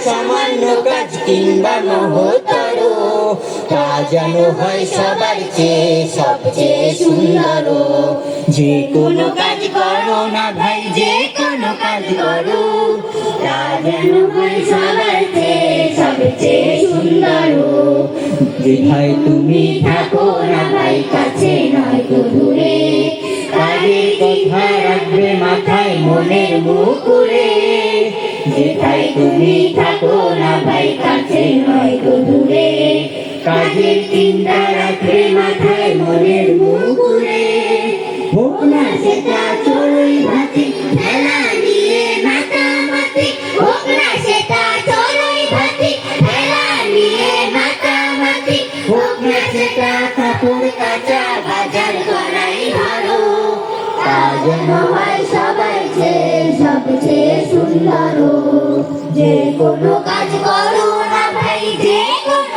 সামান্য কাজ কিংবা মহত্তর, তা যেন হয় সবার চেয়ে সবচেয়ে সুন্দর। যে কোনো কাজ করো না ভাই, যে কোনো কাজ করো, তা যেন হয় সবার চেয়ে সবচেয়ে সুন্দর। যেথায় তুমি থাকো না ভাই, কাছে নয় তো দূরে, কাজের কথা রাখবে মাথায় মনের মুকুরে। যেথায় তুমি থাকো না ভাই, কাছে নয় তো দূরে, কাজের চিন্তা রাখবে মাথায় মনের মুকুরে। হোক না সেটা চড়ুই ভাতি, খেলা নিয়ে মাতামাতি, হোক না সেটা চড়ুই ভাতি, খেলা নিয়ে মাতামাতি, হোক না সেটা কাপড় কাচা, বাজার করাই ভালো, তা যেন হয় সবার চেয়ে সবচেয়ে সুন্দর। যে কোনো